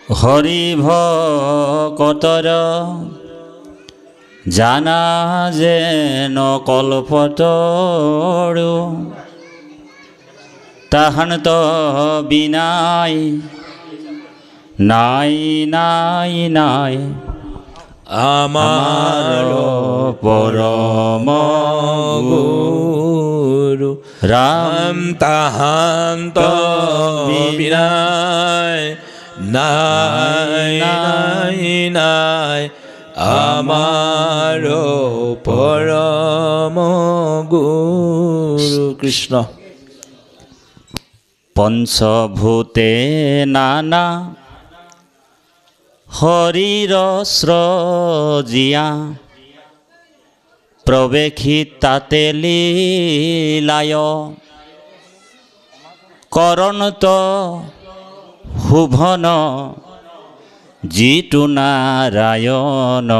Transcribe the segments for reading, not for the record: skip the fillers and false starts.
হৰি ভকতৰ জানা যেন কল্পতৰু তাহান্ত বিনাই নাই নাই নাই আমার পরম গুরু রাম তাহান্ত বিনায় নাই নাই নাই আমার পরম গুরু কৃষ্ণ। পঞ্চভূতে নানা হরির স্রজিয়া প্রবেশিত তাতে লীলায় করণত শুভন যিটো নারায়ণ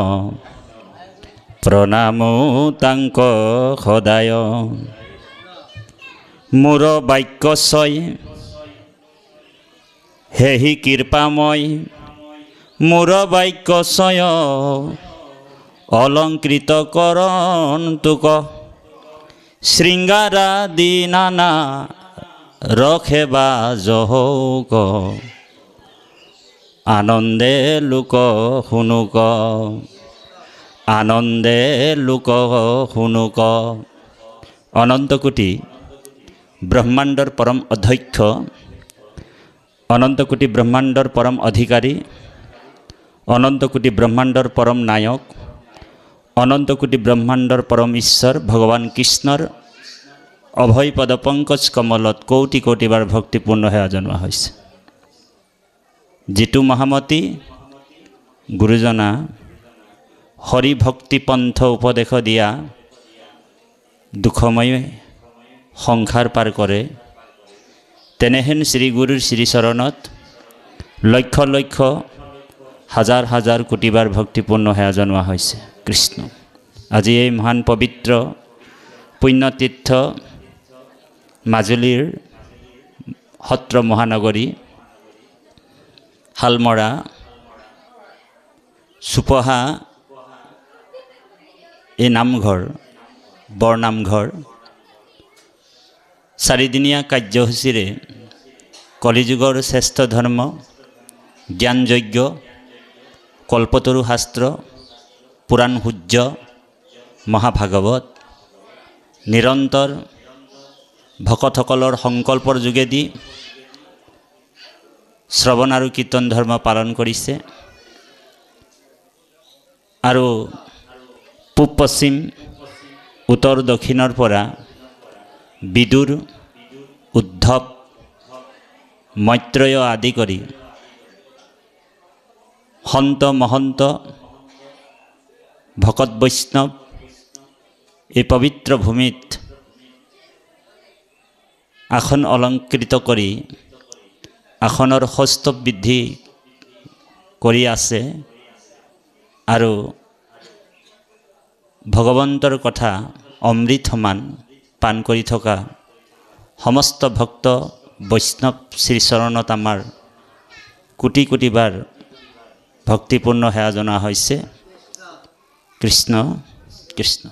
প্ৰণামো তাংক সদায় মোৰ বাক্যচয় হেহি কৃপাময় মোৰ বাক্যচয় অলংকৃত কৰণ তোক শৃংগাৰাদি নানা ৰখে বা জহৌক আনন্দে লোক শুনুক আনন্দে লোক শুনুক। অনন্তকোটি ব্ৰহ্মাণ্ডৰ পৰম অধ্যক্ষ অনন্তকোটি ব্ৰহ্মাণ্ডৰ পৰম অধিকাৰী অনন্তকোটি ব্ৰহ্মাণ্ডৰ পৰম নায়ক অনন্তকোটি ব্ৰহ্মাণ্ডৰ পৰম ঈশ্বৰ ভগৱান কৃষ্ণৰ অভয় পদ পংকজ কমলত কোটি কোটিবাৰ ভক্তিপূৰ্ণ সেৱা জনোৱা হৈছে। যিটো মহামতী গুৰুজনা হৰি ভক্তি পন্থ উপদেশ দিয়া দুখময় সংসাৰ পাৰ কৰে তেনেহেন শ্ৰী গুৰুৰ শ্ৰীচৰণত লক্ষ লক্ষ হাজাৰ হাজাৰ কোটিবাৰ ভক্তিপূৰ্ণ সেৱা জনোৱা হৈছে কৃষ্ণ। আজি এই মহান পবিত্ৰ পুণ্যতীৰ্থ মাজুলীৰ সত্ৰ মহানগৰী শালমৰা চুপহা এই নামঘৰ বৰনামঘৰ চাৰিদিনীয়া কাৰ্যসূচীৰে কলিযুগৰ শ্ৰেষ্ঠ ধৰ্ম জ্ঞানযজ্ঞ কল্পতৰু শাস্ত্ৰ পুৰাণ সূৰ্য মহাভাগৱত নিৰন্তৰ ভকতসকলৰ সংকল্পৰ যোগেদি শ্ৰৱণ আৰু কীৰ্তন ধৰ্ম পালন কৰিছে আৰু পূব পশ্চিম উত্তৰ দক্ষিণৰ পৰা বিদুৰ উদ্ধৱ মৈত্ৰেয় আদি কৰি সন্ত মহন্ত ভকত বৈষ্ণৱ এই পবিত্ৰ ভূমিত আসন অলংকৃত কৰি আসনৰ সৌষ্ঠৱ বৃদ্ধি কৰি আছে আৰু ভগৱন্তৰ কথা অমৃত সমান পান কৰি থকা সমস্ত ভক্ত বৈষ্ণৱ শ্ৰীচৰণত আমাৰ কোটি কোটিবাৰ ভক্তিপূৰ্ণ সেৱা জনোৱা হৈছে কৃষ্ণ কৃষ্ণ।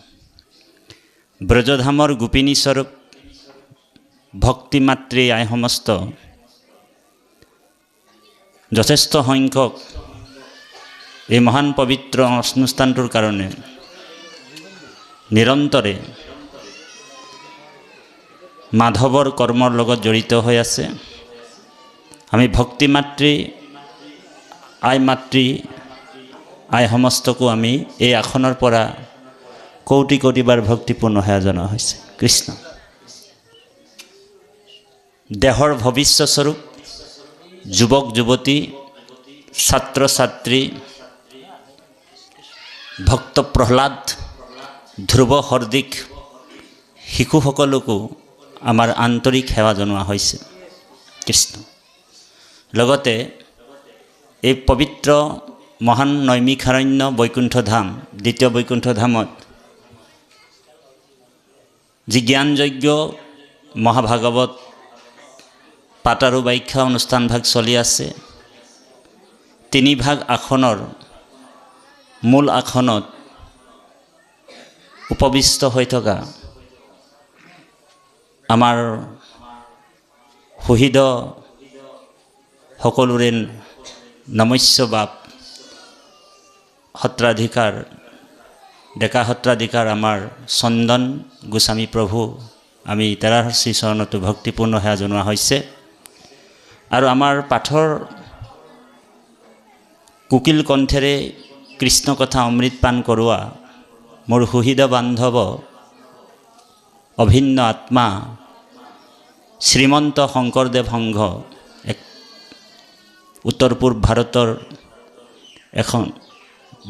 ব্ৰজধামৰ গোপিনী স্বৰূপ ভক্তি মাতৃ আই সমস্ত যথেষ্ট সংখ্যক এই মহান পবিত্ৰ অনুষ্ঠানটোৰ কাৰণে নিৰন্তৰে মাধৱৰ কৰ্মৰ লগত জড়িত হৈ আছে। আমি ভক্তি মাতৃ আই সমস্তকো আমি এই আসনৰ পৰা কোটি কোটিবাৰ ভক্তিপূৰ্ণ সেৱা জনোৱা হৈছে কৃষ্ণ। দেহৰ ভৱিষ্যস্বৰূপ যুৱক যুৱতী ছাত্ৰ ছাত্ৰী ভক্ত প্ৰহ্লাদ ধ্ৰুৱ হৰ্দিক শিশুসকলকো আমাৰ আন্তৰিক সেৱা জনোৱা হৈছে কৃষ্ণ। লগতে এই পবিত্ৰ মহান নৈমিষাৰণ্য বৈকুণ্ঠ ধাম দ্বিতীয় বৈকুণ্ঠ ধামত যি জ্ঞানযজ্ঞ মহাভাগৱত পাঠ আৰু ব্যাখ্যা অনুষ্ঠানভাগ চলি আছে তিনিভাগ আসনৰ মূল আসনত উপবিষ্ট হৈ থকা আমাৰ শহীদ সকলোৰে নমস্য বাপ সত্ৰাধিকাৰ ডেকা সত্ৰাধিকাৰ আমাৰ চন্দন গোস্বামী প্ৰভু আমি তেৰাৰ শ্ৰীচৰণতো ভক্তিপূৰ্ণ সেৱা জনোৱা হৈছে। আৰু আমাৰ পাঠৰ কুকিল কণ্ঠেৰে কৃষ্ণ কথা অমৃত পান কৰোৱা মোৰ সুহৃদ বান্ধৱ অভিন্ন আত্মা শ্ৰীমন্ত শংকৰদেৱ সংঘ, এক উত্তৰ পূব ভাৰতৰ এখন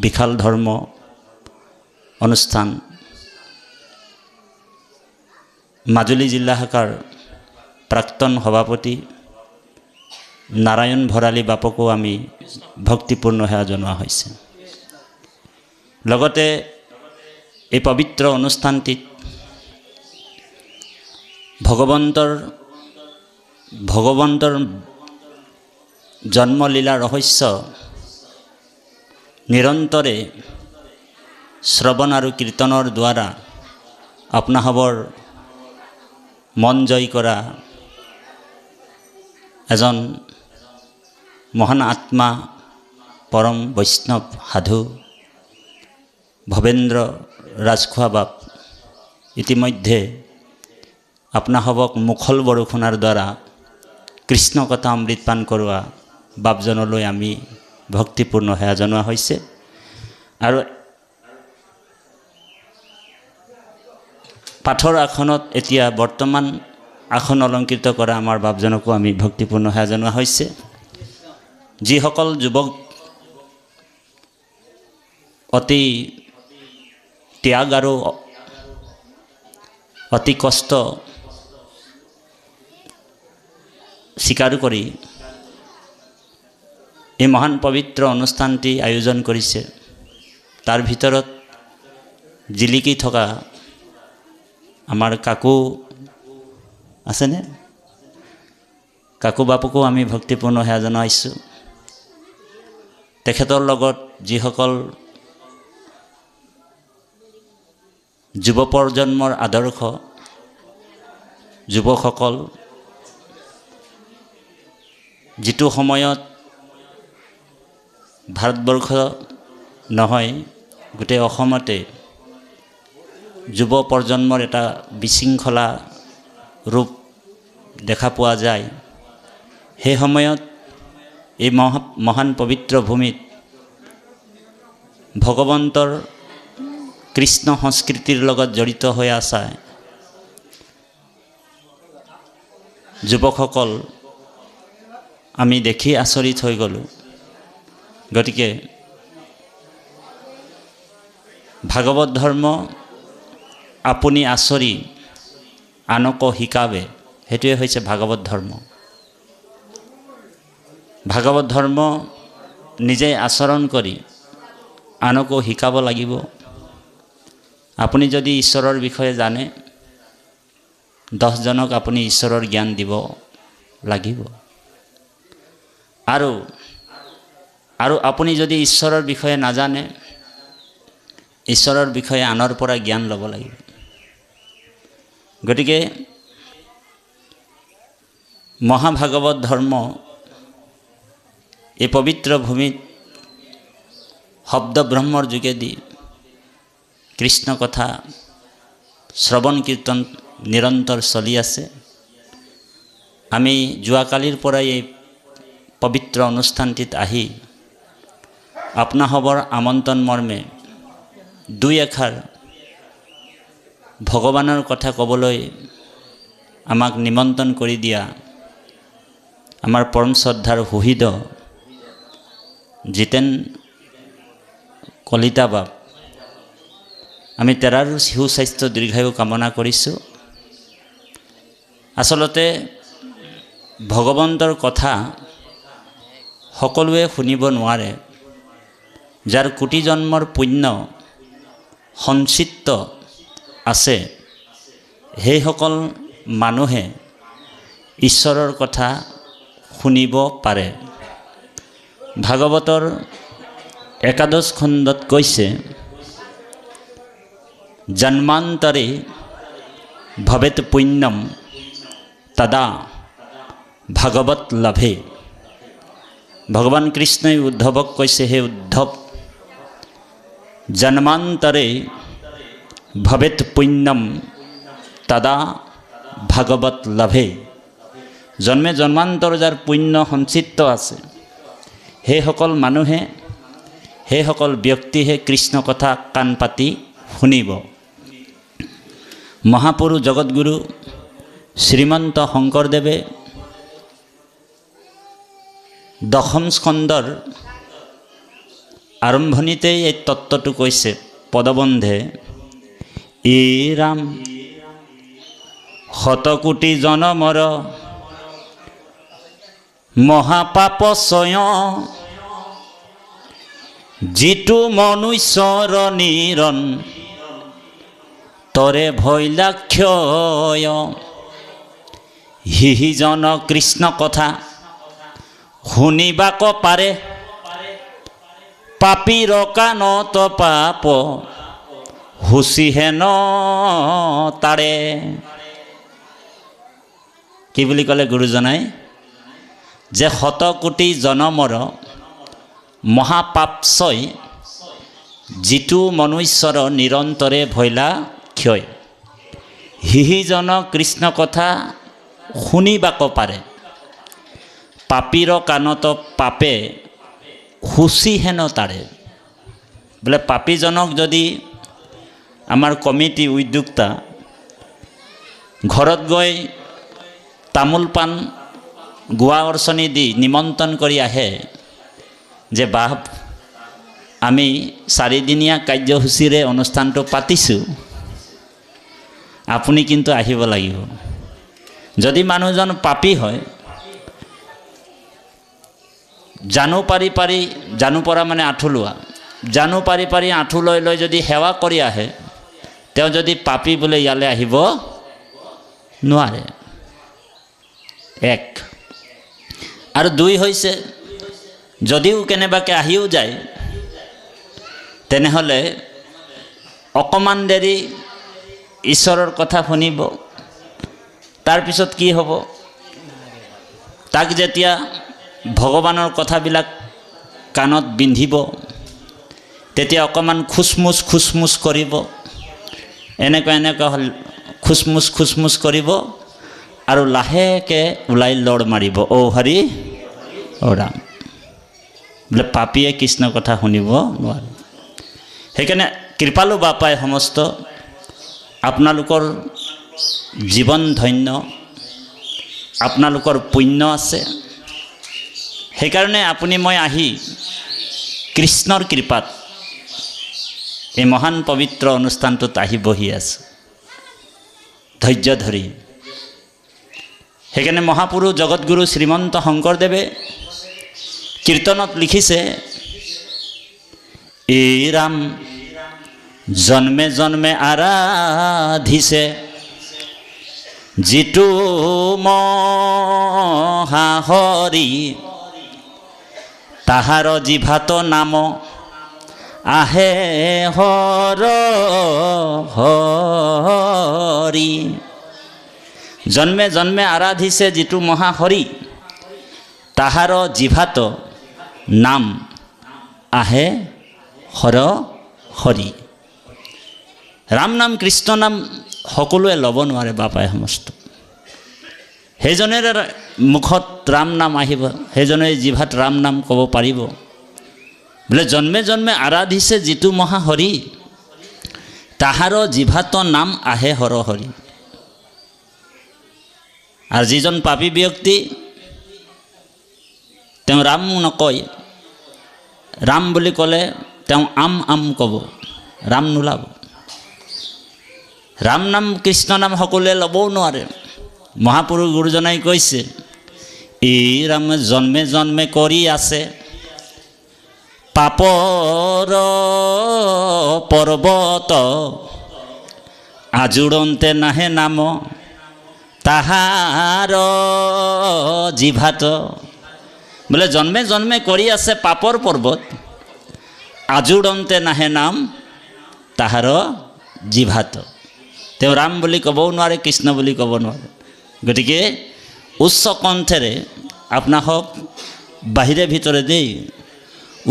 বিশাল ধৰ্ম অনুষ্ঠান, মাজুলী জিলা শাখাৰ প্ৰাক্তন সভাপতি নাৰায়ণ ভৰালী বাপকো আমি ভক্তিপূৰ্ণ সেৱা জনোৱা হৈছে। লগতে এই পবিত্ৰ অনুষ্ঠানটিত ভগৱন্তৰ জন্মলীলা ৰহস্য নিৰন্তৰে শ্ৰৱণ আৰু কীৰ্তনৰ দ্বাৰা আপোনাসৱৰ মন জয় কৰা এজন মহান আত্মা পৰম বৈষ্ণৱ সাধু ভৱেন্দ্ৰ ৰাজখোৱা বাপ ইতিমধ্যে আপোনাসৱক মুখল বৰষুণৰ দ্বাৰা কৃষ্ণ কথা অমৃত পান কৰোৱা বাপজনলৈ আমি ভক্তিপূৰ্ণ সেৱা জনোৱা হৈছে। আৰু পাঠৰ আসনত এতিয়া বৰ্তমান আসন অলংকৃত কৰা আমাৰ বাপজনকো আমি ভক্তিপূৰ্ণ সেৱা জনোৱা হৈছে। যিসকল যুৱক অতি ত্যাগ আৰু অতি কষ্ট স্বীকাৰ কৰি এই মহান পবিত্ৰ অনুষ্ঠানটি আয়োজন কৰিছে, তাৰ ভিতৰত জিলিকি থকা আমাৰ কাকু আছেনে? কাকু বাপকো আমি ভক্তিপূৰ্ণ সেৱা জনাইছোঁ। তেখেতৰ লগত যিসকল যুৱ প্ৰজন্মৰ আদৰ্শ যুৱকসকল, যিটো সময়ত ভাৰতবৰ্ষ নহয় গোটেই অসমতে যুৱ প্ৰজন্মৰ এটা বিশৃংখলা ৰূপ দেখা পোৱা যায়, সেই সময়ত এই মহান পবিত্ৰ ভূমিত ভগৱন্তৰ কৃষ্ণ সংস্কৃতিৰ লগত জড়িত হৈ আছে যুৱকসকল আমি দেখি আচৰিত হৈ গ'লোঁ। গতিকে ভাগৱত ধৰ্ম আপুনি আচৰি আনকো শিকাবে, সেইটোৱে হৈছে ভাগৱত ধৰ্ম। ভাগৱত ধৰ্ম নিজে আচৰণ কৰি আনকো শিকাব লাগিব। আপুনি যদি ঈশ্বৰৰ বিষয়ে জানে 10 জনক আপুনি ঈশ্বৰৰ জ্ঞান দিব লাগিব। আৰু আপুনি যদি ঈশ্বৰৰ বিষয়ে নাজানে ঈশ্বৰৰ বিষয়ে আনৰ পৰা জ্ঞান ল'ব লাগিব। গতিকে মহাভাগৱত ধৰ্ম এই পবিত্ৰ ভূমিত শব্দ ব্ৰহ্মৰ যোগেদি কৃষ্ণ কথা শ্ৰৱণ কীৰ্তন নিৰন্তৰ চলি আছে। আমি যোৱাকালিৰ পৰাই এই পবিত্ৰ অনুষ্ঠানটিত আহি আপোনাসৱৰ আমন্ত্ৰণ মৰ্মে দুই এষাৰ ভগৱানৰ কথা ক'বলৈ আমাক নিমন্ত্ৰণ কৰি দিয়া আমাৰ পৰম শ্ৰদ্ধাৰ সুহৃদ জিতেন কলিতা বাপ, আমি তেৰাৰ সুস্বাস্থ্য দীৰ্ঘায়ু কামনা কৰিছোঁ। আচলতে ভগৱন্তৰ কথা সকলোৱে শুনিব নোৱাৰে। যাৰ কোটি জন্মৰ পুণ্য সঞ্চিত আছে সেইসকল মানুহে ঈশ্বৰৰ কথা শুনিব পাৰে। ভাগৱতৰ একাদশ খণ্ডত কৈছে, জন্মান্তৰে ভৱেত পুণ্যম তদা ভাগৱত লাভে। ভগৱান কৃষ্ণই উদ্ধৱক কৈছে, হে উদ্ধৱ, জন্মান্তৰে ভৱেত পুণ্যম তদা ভাগৱত লাভে। জন্মে জন্মান্তৰ যাৰ পুণ্য সঞ্চিত আছে, সেইসকল মানুহে, সেইসকল ব্যক্তিহে কৃষ্ণ কথা কাণ পাতি শুনিব। মহাপুৰুষ জগতগুৰু শ্ৰীমন্ত শংকৰদেৱে দশম স্কন্ধৰ আৰম্ভণিতেই এই তত্ত্বটো কৈছে পদবন্ধে, ই ৰাম শতকোটি জনমৰ মহাপাপ স্বয়, যিটো মনুষ্যৰ নিৰণ তৰে ভৈলাক্ষয়। হিজন কৃষ্ণ কথা শুনিবাক পাৰে, পাপীৰ কাণত পাপ হুচিহেন তাৰে। কি বুলি ক'লে গুৰুজনাই? যে শতকোটি জনমৰ মহাপাপছয়, যিটো মনুষ্যৰ নিৰন্তৰে ভৈলাক্ষয়। হিজন কৃষ্ণ কথা শুনিবাক পাৰে, পাপীৰ কাণত পাপে হুচিহেন তাৰে। বোলে পাপীজনক যদি আমাৰ কমিটি উদ্যোক্তা ঘৰত গৈ তামোল পাণ গোৱা অৰ্চনী দি নিমন্ত্ৰণ কৰি আহে যে বাপ, আমি 4 দিনীয়া কাৰ্যসূচীৰে অনুষ্ঠানটো পাতিছোঁ, আপুনি কিন্তু আহিব লাগিব। যদি মানুহজন পাপী হয়, জানু পাৰি পাৰি, জানু পৰা মানে আঁঠু লোৱা, জানু পাৰি পাৰি আঁঠু লৈ লৈ যদি সেৱা কৰি আহে, তেওঁ যদি পাপী বোলে ইয়ালৈ আহিব নোৱাৰে। 1 আৰু 2 হৈছে, যদিও কেনেবাকৈ আহিও যায়, তেনেহ'লে অকণমান দেৰি ঈশ্বৰৰ কথা শুনিব। তাৰপিছত কি হ'ব? তাক যেতিয়া ভগৱানৰ কথাবিলাক কাণত বিন্ধিব, তেতিয়া অকণমান খুচমুচ কৰিব। এনেকুৱা খুচমুচ কৰিব আৰু লাহেকৈ ওলাই লৰ মাৰিব, অ হৰি অ ৰাম। বোলে পাপীয়ে কৃষ্ণ কথা শুনিব নোৱাৰে। সেইকাৰণে কৃপালু বাপাই সমস্ত আপোনালোকৰ জীৱন ধন্য, আপোনালোকৰ পুণ্য আছে। সেইকাৰণে আপুনি মই আহি কৃষ্ণৰ কৃপাত এই মহান পবিত্ৰ অনুষ্ঠানটোত আহি বহি আছোঁ ধৈৰ্য ধৰি। সেইকাৰণে মহাপুৰুষ জগতগুৰু শ্ৰীমন্ত শংকৰদেৱে কীৰ্তনত লিখিছে, এই ৰাম জন্মে জন্মে আৰাধিছে, যিটো মহাহৰি তাহাৰ জিভাত নাম আহে হৰ হৰি। জন্মে জন্মে আৰাধিছে যিটো মহাহৰি, তাহাৰ জিভাত নাম আহে হৰ হৰি। ৰাম নাম কৃষ্ণ নাম সকলোৱে ল'ব নোৱাৰে বাপাই সমস্ত। সেইজনেৰে মুখত ৰাম নাম আহিব, সেইজনে জিভাত ৰাম নাম ক'ব পাৰিব। বোলে জন্মে জন্মে আৰাধিছে যিটো মহাহৰি, তাহাৰ জিভাত নাম আহে হৰ হৰি। আৰু যিজন পাপী ব্যক্তি, তেওঁ ৰাম নকয়, ৰাম বুলি ক'লে তেওঁ আম ক'ব, ৰাম নোলাব। ৰাম নাম কৃষ্ণ নাম সকলোৱে ল'বও নোৱাৰে। মহাপুৰুষ গুৰুজনাই কৈছে, এই ৰাম জন্মে জন্মে কৰি আছে পাপৰ পৰ্বত, আজোৰণতে নাহে নাম তাহাৰ জিভাত বোলে জন্মে জন্মে কৰি আছে পাপৰ পৰ্বত, আজোৰন্তে নাহে নাম তাহাৰ জিভাত। তেওঁ ৰাম বুলি ক'বও নোৱাৰে, কৃষ্ণ বুলি ক'ব নোৱাৰে। গতিকে উচ্চ কণ্ঠেৰে আপোনাক বাহিৰে ভিতৰে দেই,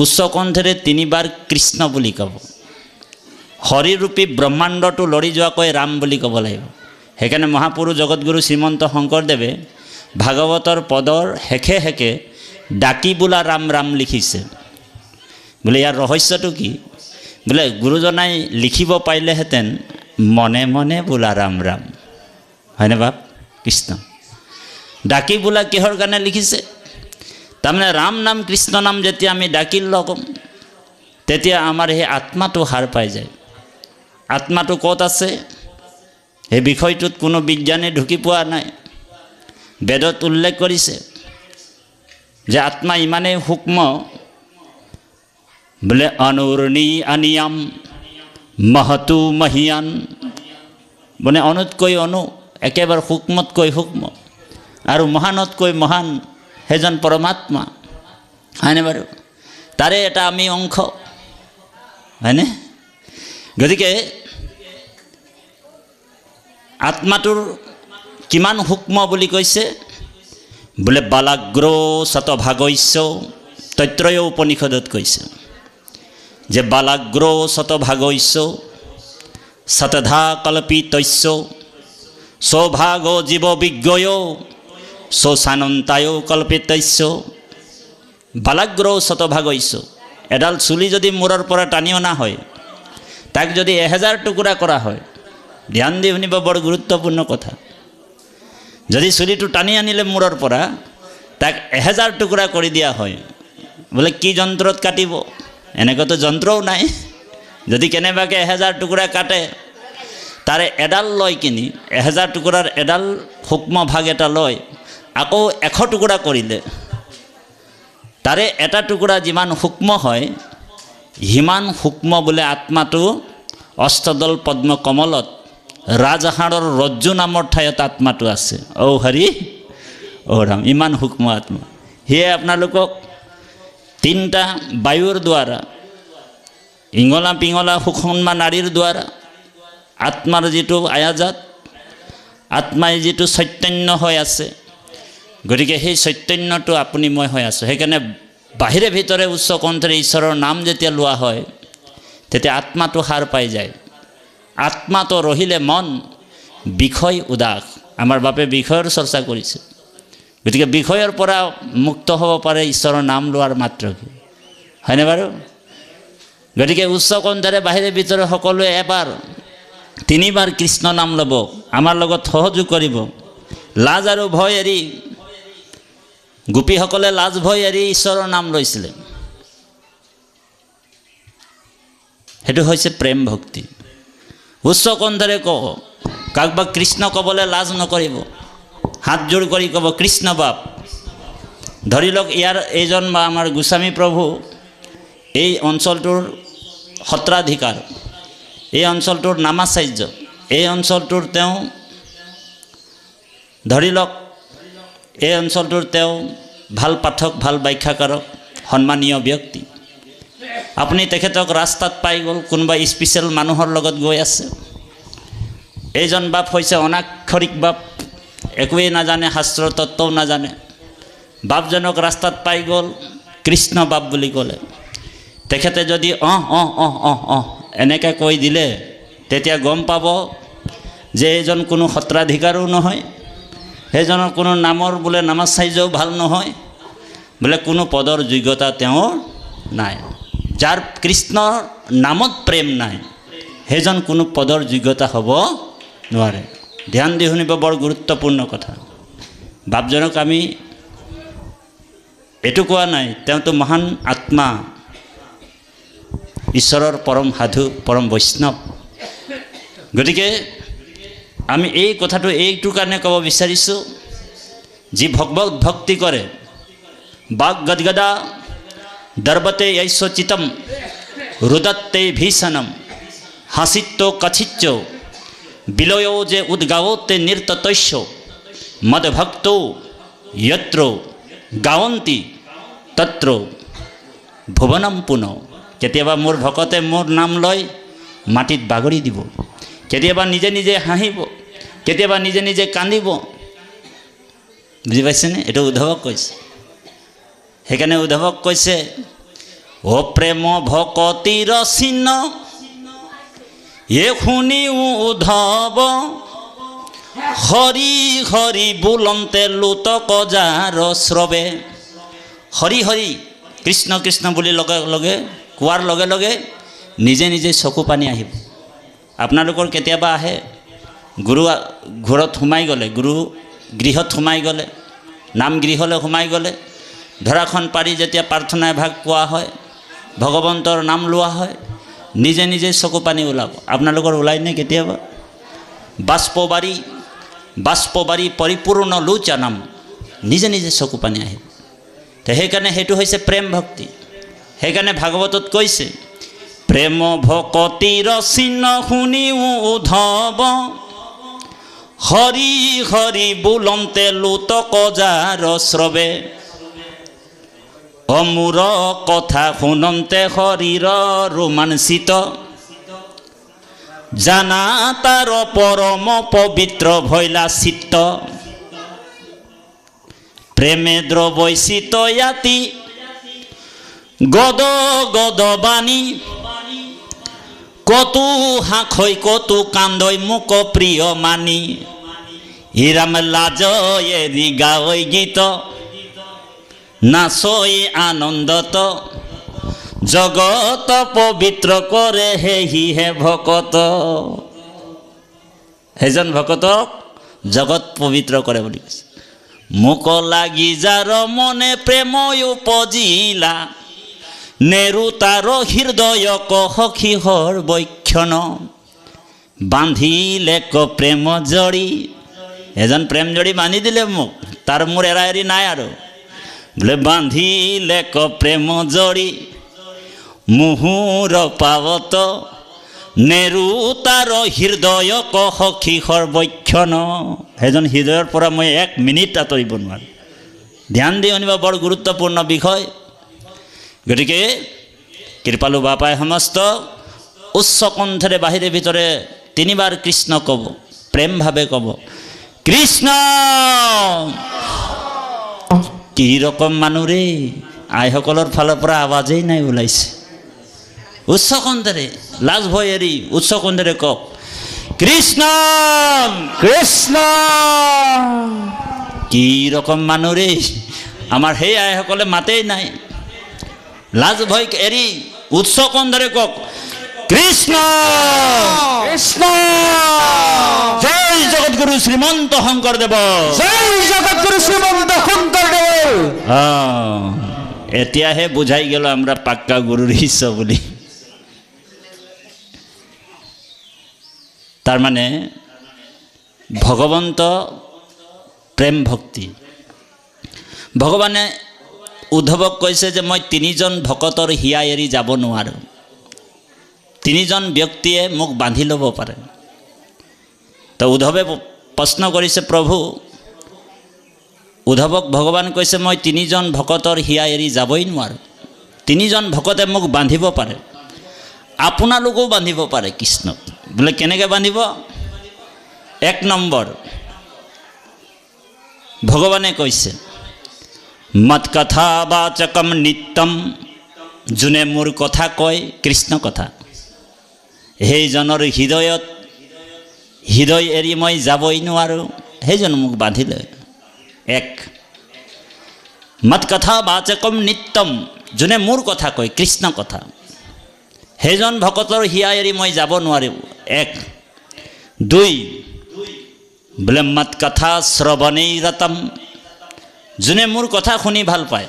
উচ্চ কণ্ঠেৰে 3 বাৰ কৃষ্ণ বুলি ক'ব। হৰিৰূপী ব্ৰহ্মাণ্ডটো লৰি যোৱাকৈ ৰাম বুলি ক'ব লাগিব। সেইকাৰণে মহাপুৰুষ জগতগুৰু শ্ৰীমন্ত শংকৰদেৱে ভাগৱতৰ পদৰ শেষে শেষে ডাকি বোলা ৰাম ৰাম লিখিছে। বোলে ইয়াৰ ৰহস্যটো কি? বোলে গুৰুজনাই লিখিব পাৰিলেহেঁতেন মনে মনে বোলা ৰাম ৰাম, হয়নে বাপ? কৃষ্ণ ডাকি বোলা কিহৰ কাৰণে লিখিছে? তাৰমানে ৰাম নাম কৃষ্ণ নাম যেতিয়া আমি ডাকি ল'ম, তেতিয়া আমাৰ সেই আত্মাটো হাৰ পাই যায়। আত্মাটো ক'ত আছে সেই বিষয়টোত কোনো বিজ্ঞানে ঢুকি পোৱা নাই। বেদত উল্লেখ কৰিছে যে আত্মা ইমানেই সূক্ষ্ম, বোলে অনুৰ্ণী আনিয়াম মহতু মহিয়ান, মানে অনুতকৈ অনু, একেবাৰে সূক্ষ্মতকৈ সূক্ষ্ম, আৰু মহানতকৈ মহান সেইজন পৰমাত্মা, হয়নে বাৰু? তাৰে এটা আমি অংশ, হয়নে? গতিকে আত্মাটোৰ কিমান সূক্ষ্ম বুলি কৈছে? বোলে বালাগ্ৰ শতভাগস্য, তৈত্ৰয় উপনিষদত কৈছে যে বালাগ্ৰ শতভাগস্য শতধা কল্পিতস্য সৌভাগ জীৱ বিজ্ঞয় শোষানন্তায় কল্পিতস্য। বালাগ্ৰ শতভাগস্য, এডাল চুলি যদি মূৰৰ পৰা টানি অনা হয়, তাক যদি 1000 টুকুৰা কৰা হয়, ধ্যান দি শুনিব, বৰ গুৰুত্বপূৰ্ণ কথা। যদি চুলিটো টানি আনিলে মূৰৰ পৰা, তাক 1000 টুকুৰা কৰি দিয়া হয়, বোলে কি যন্ত্ৰত কাটিব? এনেকুৱাতো যন্ত্ৰও নাই। যদি কেনেবাকৈ 1000 টুকুৰা কাটে, তাৰে এডাল লয় কিনি, 1000 টুকুৰাৰ এডাল সূক্ষ্ম ভাগ এটা লয়, আকৌ 100 টুকুৰা কৰিলে তাৰে এটা টুকুৰা যিমান সূক্ষ্ম হয়, সিমান সূক্ষ্ম বোলে আত্মাটো অষ্টদল পদ্ম কমলত ৰাজহাড়ৰ ৰজ্জু নামৰ ঠাইত আত্মাটো আছে। ঔ হৰি ঔ ৰাম, ইমান সূক্ষ্ম আত্মা। সেয়ে আপোনালোকক 3টা বায়ুৰ দ্বাৰা, ইঙলা পিঙলা সুষমা নাৰীৰ দ্বাৰা আত্মাৰ যিটো আয়াজাত, আত্মাই যিটো চৈতন্য হৈ আছে, গতিকে সেই চৈতন্যটো আপুনি মই হৈ আছোঁ। সেইকাৰণে বাহিৰে ভিতৰে উচ্চ কণ্ঠৰে ঈশ্বৰৰ নাম যেতিয়া লোৱা হয়, তেতিয়া আত্মাটো সাৰ পাই যায়। আত্মাটো ৰহিলে মন বিষয় উদাস। আমাৰ বাপে বিষয়ৰ চৰ্চা কৰিছে। গতিকে বিষয়ৰ পৰা মুক্ত হ'ব পাৰে ঈশ্বৰৰ নাম লোৱাৰ মাত্ৰকে, হয়নে বাৰু? গতিকে উচ্চ কণ্ঠৰে বাহিৰে ভিতৰে সকলোৱে এবাৰ 3 বাৰ কৃষ্ণ নাম ল'ব, আমাৰ লগত সহযোগ কৰিব। লাজ আৰু ভয় এৰি, গোপীসকলে লাজ ভয় এৰি ঈশ্বৰৰ নাম লৈছিলে। সেইটো হৈছে প্ৰেম ভক্তি। উচ্চ কণ্ঠৰে কওঁ, কাকবা কৃষ্ণ ক'বলৈ লাজ নকৰিব, হাত জোৰ কৰি ক'ব কৃষ্ণ বাপ। ধৰি লওক ইয়াৰ এইজন বা আমাৰ গোস্বামী প্ৰভু এই অঞ্চলটোৰ সত্ৰাধিকাৰ, এই অঞ্চলটোৰ নামাচাৰ্য, এই অঞ্চলটোৰ তেওঁ ধৰি লওক এই অঞ্চলটোৰ তেওঁ ভাল পাঠক, ভাল ব্যাখ্যাকাৰক, সন্মানীয় ব্যক্তি। আপুনি তেখেতক ৰাস্তাত পাই গ'ল, কোনোবা স্পেচিয়েল মানুহৰ লগত গৈ আছে। এইজন বাপ হৈছে অনাক্ষৰিক বাপ, একোৱেই নাজানে, শাস্ত্ৰ তত্ত্বও নাজানে। বাপজনক ৰাস্তাত পাই গ'ল, কৃষ্ণ বাপ বুলি ক'লে। তেখেতে যদি এনেকৈ কৈ দিলে, তেতিয়া গম পাব যে এইজন কোনো সত্ৰাধিকাৰো নহয়, সেইজনৰ কোনো নামৰ বোলে নামাচাৰ্যও ভাল নহয়, বোলে কোনো পদৰ যোগ্যতা তেওঁৰ নাই। যাৰ কৃষ্ণৰ নামত প্ৰেম নাই, সেইজন কোনো পদৰ যোগ্যতা হ'ব নোৱাৰে। ধ্যান দি শুনিব, বৰ গুৰুত্বপূৰ্ণ কথা। বাপজনক আমি এইটো কোৱা নাই, তেওঁতো মহান আত্মা, ঈশ্বৰৰ পৰম সাধু, পৰম বৈষ্ণৱ। গতিকে আমি এই কথাটো এইটো কাৰণে ক'ব বিচাৰিছোঁ, যি ভগৱত ভক্তি কৰে, বাক গদগদা দৰ্বতে ঐশ্বচিতম ৰুদত্তে ভীষণম হাসিত্য কছিচ্চ বিলয় যে উদ্গাওতে নৃততস্য মদভক্ত যত্ৰ গাৱন্তি তত্ৰ ভুৱনম পুন। কেতিয়াবা মোৰ ভকতে মোৰ নাম লৈ মাটিত বাগৰি দিব, কেতিয়াবা নিজে নিজে হাঁহিব, কেতিয়াবা নিজে নিজে কান্দিব। বুজি পাইছেনে? এইটো উদ্ধৱক কৈছে। সেইকাৰণে উদ্ধৱক কৈছে, অ প্ৰেম ভকতিৰ চিহ্ন এ শুনি উদ্ধৱ, হৰি হৰি বোলন্তে লোতক যাৰ শ্ৰৱে। হৰি হৰি কৃষ্ণ কৃষ্ণ বুলি লগে লগে কোৱাৰ লগে লগে নিজে নিজে চকু পানী আহিব। আপোনালোকৰ কেতিয়াবা আহে, গুৰু ঘৰত সোমাই গ'লে, গুৰু গৃহত সোমাই গ'লে, নাম গৃহলৈ সোমাই গ'লে, ধৰাখন পাৰি যেতিয়া প্ৰাৰ্থনা এভাগ কোৱা হয়, ভগৱন্তৰ নাম লোৱা হয়, নিজে নিজে চকু পানী ওলাব। আপোনালোকৰ ওলায়নে কেতিয়াবা? বাষ্পবাৰী পৰিপূৰ্ণ লোচনম, নিজে নিজে চকু পানী আহিব। তো সেইকাৰণে সেইটো হৈছে প্ৰেম ভক্তি। সেইকাৰণে ভাগৱতত কৈছে, প্ৰেম ভকতিৰ চিহ্ন শুনি উদ্ধৱ, হৰি হৰি বোলন্তে লোতক যাৰ শ্ৰৱে। অমূৰ কথা শুনন্তে শৰীৰ ৰোমাঞ্চিত, জানা তাৰ পৰম পবিত্ৰ ভৈলা চিত্ত। প্ৰেমে দ্ৰবৈচিত ইয়াতি গদ গদ বাণী, কতো হাঁখৈ কতো কান্দৈ মোক প্ৰিয় মানি। হিৰাম লাজ এৰি গাৱৈ গীত, নাচৈ আনন্দত, জগত পবিত্ৰ কৰে সেহিহে ভকত। সেইজন ভকতক জগত পবিত্ৰ কৰে বুলি কৈছে। মোক লাগি যাৰ মনে প্ৰেম উপজিলা, নেৰু তাৰ হৃদয়ক সখীহৰ বৈক্ষণ। বান্ধিলে ক প্ৰেম জৰি, এজন প্ৰেম জৰি বান্ধি দিলে মোক, তাৰ মোৰ এৰা এৰি নাই আৰু। বোলে বান্ধিলে ক প্ৰেম জৰি মুহুৰ পাৱত, নেৰু তাৰ হৃদয়ক সখীহৰ বৈক্ষণ। সেইজন হৃদয়ৰ পৰা মই 1 মিনিট আঁতৰিব নোৱাৰোঁ। ধ্যান দি শুনিব, বৰ গুৰুত্বপূৰ্ণ বিষয়। গতিকে কৃপালু বাপাই সমস্ত উচ্চ কণ্ঠৰে বাহিৰে ভিতৰে 3 বাৰ কৃষ্ণ ক'ব, প্ৰেমভাৱে ক'ব, কৃষ্ণ। কি ৰকম মানুহ ৰে, আইসকলৰ ফালৰ পৰা আৱাজেই নাই ওলাইছে। উচ্চ কণ্ঠৰে, লাজ ভয় এৰি উচ্চ কণ্ঠৰে কওক, কৃষ্ণ কৃষ্ণ। কি ৰকম মানুহ ৰে, আমাৰ সেই আইসকলে মাতেই নাই। লাজ ভয় এৰি উচ্চ কণ্ঠৰে কওক, কৃষ্ণ কৃষ্ণ। জয় জগতগুৰু শ্ৰীমন্ত শংকৰদেৱ, জয় জগতগুৰু শ্ৰীমন্ত শংকৰদেৱ। এতিয়াহে বুঝাই গেল আমৰা পাক্কা গুৰুৰ শিষ্য বুলি। তাৰ মানে ভগবন্ত প্ৰেম ভক্তি। ভগৱানে উদ্ধৱক কৈছে যে মই 3জন ভকতৰ হিয়া এৰি যাব নোৱাৰোঁ। 3জন ব্যক্তিয়ে মোক বান্ধি ল'ব পাৰে। তো উদ্ধৱে প্ৰশ্ন কৰিছে, প্ৰভু, উদ্ধৱক ভগৱান কৈছে মই 3জন ভকতৰ হিয়া এৰি যাবই নোৱাৰোঁ। 3জন ভকতে মোক বান্ধিব পাৰে, আপোনালোকেও বান্ধিব পাৰে কৃষ্ণক। বোলে কেনেকৈ বান্ধিব? 1 নম্বৰ, ভগৱানে কৈছে, মত কথা বাচকম নিত্যম, যোনে মোৰ কথা কয় কৃষ্ণ কথা, সেইজনৰ হৃদয় এৰি মই যাবই নোৱাৰোঁ, সেইজন মোক বান্ধিলে। 1 মত কথা বাচকম নিত্যম, যোনে মোৰ কথা কয় কৃষ্ণ কথা, সেইজন ভকতৰ হিয়া এৰি মই যাব নোৱাৰিম। 1 2 বোলে মত কথা শ্ৰৱণেই ৰতম, যোনে মোৰ কথা শুনি ভাল পায়,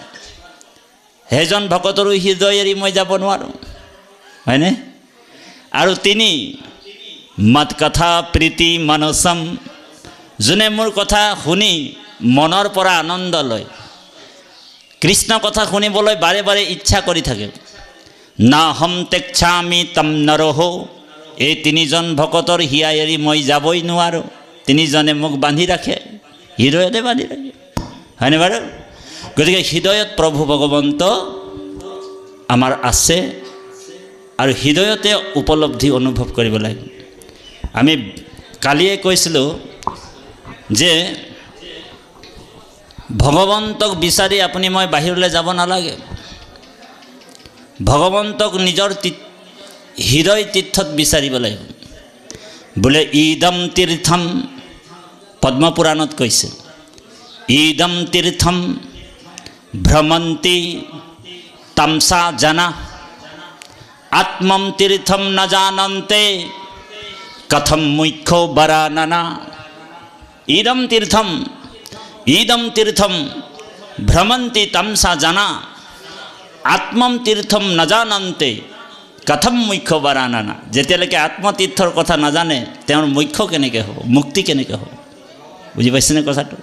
সেইজন ভকতৰো হৃদয় এৰি মই যাব নোৱাৰোঁ, হয়নে? আৰু 3 মত কথা প্ৰীতি মানসম, যোনে মোৰ কথা শুনি মনৰ পৰা আনন্দ লয়, কৃষ্ণ কথা শুনিবলৈ বাৰে বাৰে ইচ্ছা কৰি থাকে। না হম তেচ্ছামি তম নৰহ, এই 3জন ভকতৰ হিয়া এৰি মই যাবই নোৱাৰোঁ। 3জনে মোক বান্ধি ৰাখে, হৃদয়তে বান্ধি ৰাখে, হয়নে বাৰু? গতিকে হৃদয়ত প্ৰভু ভগৱন্ত আমাৰ আছে আৰু হৃদয়তে উপলব্ধি অনুভৱ কৰিব লাগে। আমি কালিয়ে কৈছিলোঁ যে ভগৱন্তক বিচাৰি আপুনি মই বাহিৰলৈ যাব নালাগে। ভগৱন্তক নিজৰ হৃদয় তীৰ্থত বিচাৰিব লাগিব। বোলে ইদম তীৰ্থম, পদ্মপুৰাণত কৈছে, ইদম তীৰ্থম ভ্ৰমন্তি তামসা জনা, আত্মম তীৰ্থম ন জানন্তে কথম মুখ্যো বৰাননা। ইদম তীৰ্থম ভ্ৰমন্তি তামসা জনা, আত্মম তীৰ্থম ন জানন্তে কথম মুখ্য বৰাননা। যেতিয়ালৈকে আত্মতীৰ্থৰ কথা নাজানে তেওঁৰ মুখ্য কেনেকৈ হ'ব, মুক্তি কেনেকৈ হ'ব? বুজি পাইছেনে কথাটো?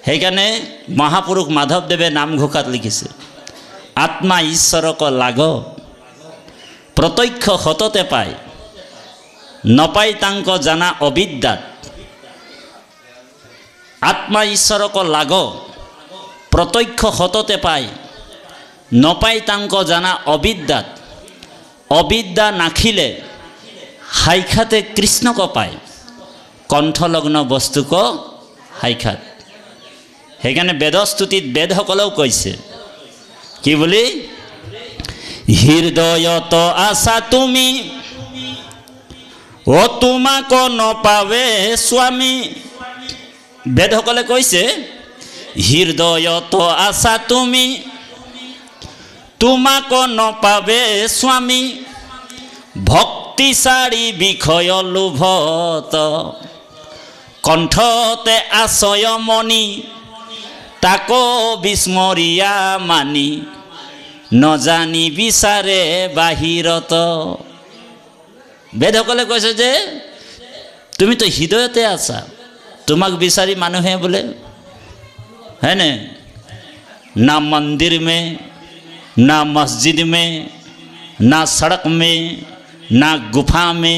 সেইকাৰণে মহাপুৰুষ মাধৱদেৱে নামঘোষাত লিখিছে, আত্মা ঈশ্বৰক লাগ প্ৰত্যক্ষ সততে পায়, নপাই তাংক জানা অবিদ্যাত। আত্মা ঈশ্বৰক লাগ প্ৰত্যক্ষ সততে পায়, নপাই তাংক জানা অবিদ্যাত। অবিদ্যা নাখিলে সাক্ষাতে কৃষ্ণক পায়, কণ্ঠলগ্ন বস্তুক সাক্ষাৎ। সেইকাৰণে বেদস্তুতিত বেদসকলেও কৈছে কি বুলি, হৃদয়ত আছা তুমি ও তোমাক নপাৱে স্বামী। বেদসকলে কৈছে হৃদয়ত আছা তুমি তোমাক নপাৱে স্বামী, ভক্তিচাৰী বিষয় লোভত কণ্ঠতে আশয় মণি, তাকো বিস্মৰিয়া মানি নজানি বিচাৰে বাহিৰত। বেদসকলে কৈছে যে তুমিতো হৃদয়তে আছা, তোমাক বিচাৰি মানুহে বোলে হয়নে, না মন্দিৰ মে, না মছজিদ মে, না সড়ক মে, না গুফা মে,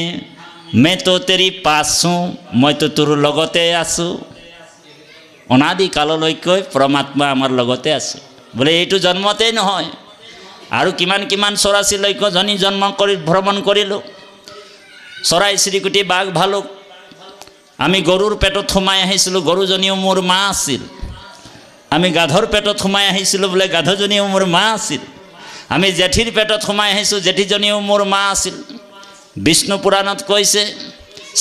मैं तो तेरी पास हूँ, मैं तो তোৰ লগতে আছোঁ। অনাদি কাললৈকৈ পৰমাত্মা আমাৰ লগতে আছে। বোলে এইটো জন্মতেই নহয়, আৰু কিমান কিমান 84 লক্ষ জনী জন্ম কৰি ভ্ৰমণ কৰিলোঁ। চৰাই চিৰিকটি বাঘ ভালুক, আমি গৰুৰ পেটত সোমাই আহিছিলোঁ, গৰুজনীও মোৰ মা আছিল। আমি গাধৰ পেটত সোমাই আহিছিলোঁ, বোলে গাধজনীও মোৰ মা আছিল। আমি জেঠীৰ পেটত সোমাই আহিছোঁ, জেঠীজনীও মোৰ মা আছিল। বিষ্ণু পুৰাণত কৈছে,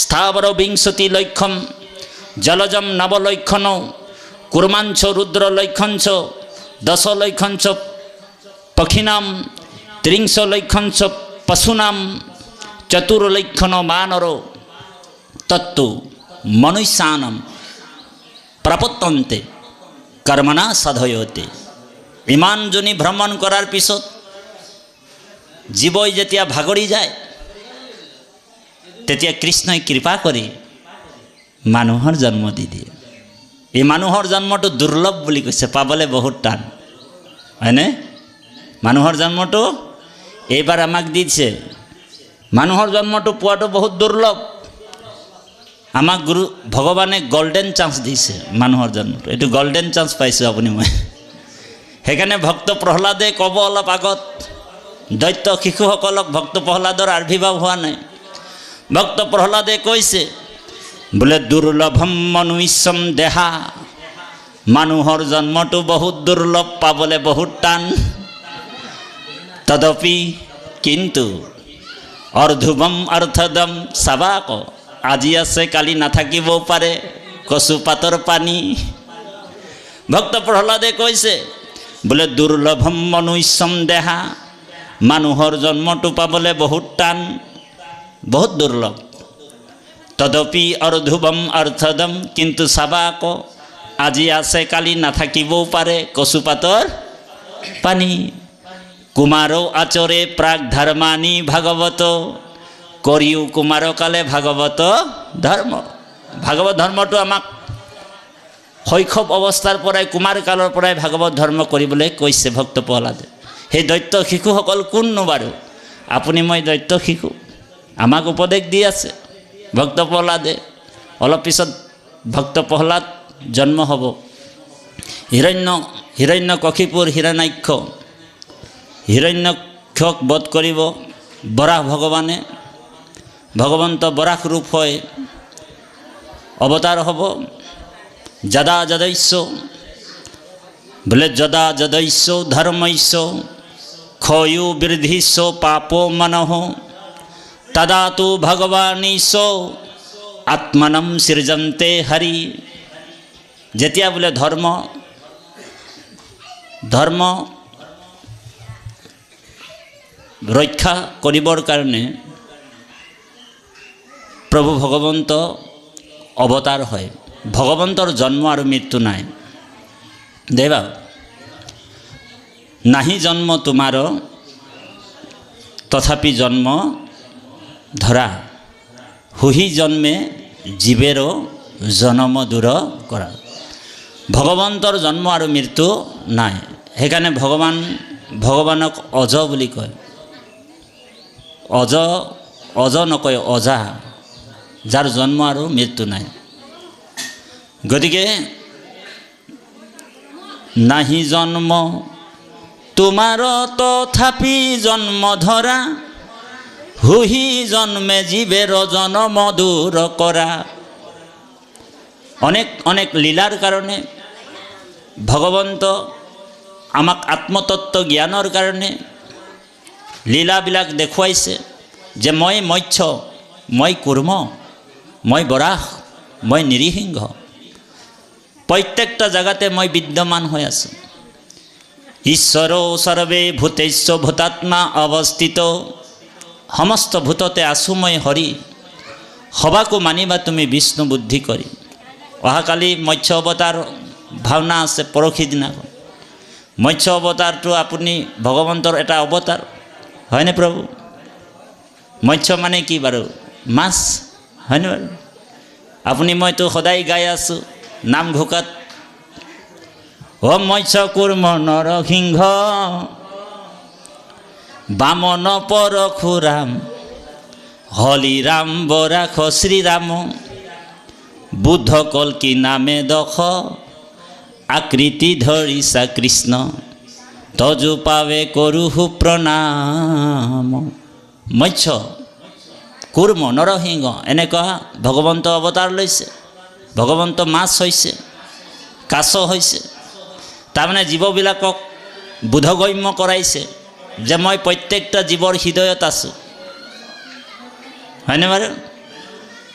স্থাৱৰ বিংশতি লক্ষম জলজম নৱলক্ষণ কুৰ্মাঞ্চ ৰুদ্ৰ লক্ষঞ্চ দশ লক্ষঞ্চ পক্ষিনাম ত্ৰিংশ লক্ষঞ্চ পশুনাম চতুৰ্লক্ষণ মানৰ তত্ত্ব মনুষ্যানম প্ৰপত্যন্তে কৰ্মণা সাধয়তে। ইমান জনী ভ্ৰমণ কৰাৰ পিছত জীৱই যেতিয়া ভাগৰি যায়, তেতিয়া কৃষ্ণই কৃপা কৰি মানুহৰ জন্ম দি দিয়ে। এই মানুহৰ জন্মটো দুৰ্লভ বুলি কৈছে, পাবলৈ বহুত টান, হয়নে? মানুহৰ জন্মটো এইবাৰ আমাক দিছে, মানুহৰ জন্মটো পোৱাটো বহুত দুৰ্লভ। আমাক গুৰু ভগৱানে গল্ডেন চান্স দিছে মানুহৰ জন্মটো, এইটো গল্ডেন চান্স পাইছোঁ আপুনি মই। সেইকাৰণে ভক্ত প্ৰহ্লাদে ক'ব অলপ আগত, দৈত্য শিশুসকলক ভক্ত প্ৰহ্লাদৰ আবিৰ্ভাৱ হোৱা নাই। ভক্ত প্ৰহ্লাদে কৈছে বোলে দুৰ্লভম মনুষ্যম দেহা, মানুহৰ জন্মটো বহুত দুৰ্লভ, পাবলৈ বহুত টান। তদপি কিন্তু অৰ্ধুবম অৰ্থদম চাবাক, আজি আছে কালি নাথাকিবও পাৰে, কচু পাতৰ পানী। ভক্ত প্ৰহ্লাদে কৈছে বোলে দুৰ্লভম মনুষ্যম দেহা, মানুহৰ জন্মটো পাবলৈ বহুত টান, বহুত দুৰ্লভ। তদপি অৰ্ধুবম অৰ্থদম, কিন্তু চাবা আকৌ আজি আছে কালি নাথাকিবও পাৰে, কচু পাতৰ পানী। কুমাৰো আচৰে প্ৰাক ধৰ্মানি ভাগৱত, কৰিও কুমাৰ কালে ভাগৱত ধৰ্ম। ভাগৱত ধৰ্মটো আমাক শৈশৱ অৱস্থাৰ পৰাই, কুমাৰ কালৰ পৰাই ভাগৱত ধৰ্ম কৰিবলৈ কৈছে ভক্ত প্ৰহ্লাদে। সেই দৈত্য শিশুসকল কোননো বাৰু? আপুনি মই দৈত্য শিশু, আমাক উপদেশ দি আছে ভক্ত প্ৰহ্লাদে। অলপ পিছত ভক্ত প্ৰহ্লাদ জন্ম হ'ব, হিৰণ্যকশিপুৰ হিৰণ্যাক্ষ হিৰণ্যক্ষক বধ কৰিব বৰাহ ভগৱানে। ভগৱন্ত বৰাহ ৰূপ হৈ অৱতাৰ হ'ব। যদা যদৈশ্য বোলে যদা যদৈশ্য ধৰ্মৈশ্য ক্ষয়ো বৃদ্ধিশ্য পাপো মনঃ তদা তু ভগৱানীশ্য আত্মনম সৃজন্তে হৰি। যেতিয়া বোলে ধৰ্ম ৰক্ষা কৰিবৰ কাৰণে প্ৰভু ভগৱন্ত অৱতাৰ হয়। ভগৱন্তৰ জন্ম আৰু মৃত্যু নাই। দেৱা নাহি জন্ম তোমাৰ তথাপি জন্ম ধৰা হুহি জন্মে জীৱেৰ জনম দূৰ কৰা। ভগৱন্তৰ জন্ম আৰু মৃত্যু নাই। সেইকাৰণে ভগৱানক অজ বুলি কয়। অজ নকয় অজা, যাৰ জন্ম আৰু মৃত্যু নাই। গতিকে নাহি জন্ম তোমাৰ তথাপি জন্ম ধৰা হুহি জন্মে জীৱেৰ জনম দূৰ কৰা। অনেক লীলাৰ কাৰণে ভগৱন্ত আমাক আত্মতত্ত্ব জ্ঞানৰ কাৰণে লীলাবিলাক দেখুৱাইছে যে মই মৎস্য, মই কুৰ্ম, মই বৰাহ, মই নৃসিংহ, প্ৰত্যেকটা জেগাতে মই বিদ্যমান হৈ আছোঁ। ঈশ্বৰ সৰ্বে ভূতেশ্ব ভূতাত্মা অৱস্থিত। সমস্ত ভূততে আছোঁ মই হৰি, সবাকো মানিবা তুমি বিষ্ণু বুদ্ধি কৰি। অহাকালি মৎস্য অৱতাৰ ভাওনা আছে পৰহি দিনাখন। মৎস্য অৱতাৰটো আপুনি ভগৱন্তৰ এটা অৱতাৰ হয়নে প্ৰভু? মৎস্য মানে কি বাৰু? মাছ হয়নে বাৰু? আপুনি মইতো সদায় গাই আছোঁ নামঘোষাত, অ মৎস্য কুৰ্ম নৰসিংহ বামন পৰশুৰাম হলিৰাম বৰাশ শ্ৰীৰাম বুদ্ধ কল্কি নামে দশ আকৃতি ধৰিছা কৃষ্ণ তজু পাৱে কৰোহু প্ৰণাম। মৎস্য কুৰ্ম নৰসিংহ এনেকুৱা ভগৱন্ত অৱতাৰ লৈছে। ভগৱন্ত মাছ হৈছে, কাছ হৈছে। তাৰমানে জীৱবিলাকক বোধগম্য কৰাইছে যে মই প্ৰত্যেকটা জীৱৰ হৃদয়ত আছোঁ হয়নে বাৰু?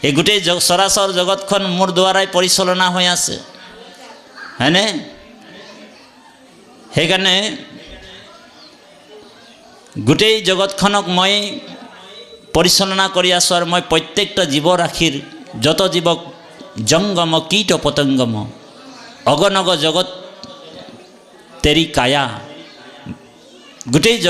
এই গোটেই চৰাচৰ জগতখন মোৰ দ্বাৰাই পৰিচালনা হৈ আছে হয়নে? সেইকাৰণে গোটেই জগতখনক মই পৰিচালনা কৰি আছোঁ আৰু মই প্ৰত্যেকটা জীৱৰাশিৰ যত জীৱক জংগম কীট পতংগম অগনগ জগত তেৰি কায়া গোটেই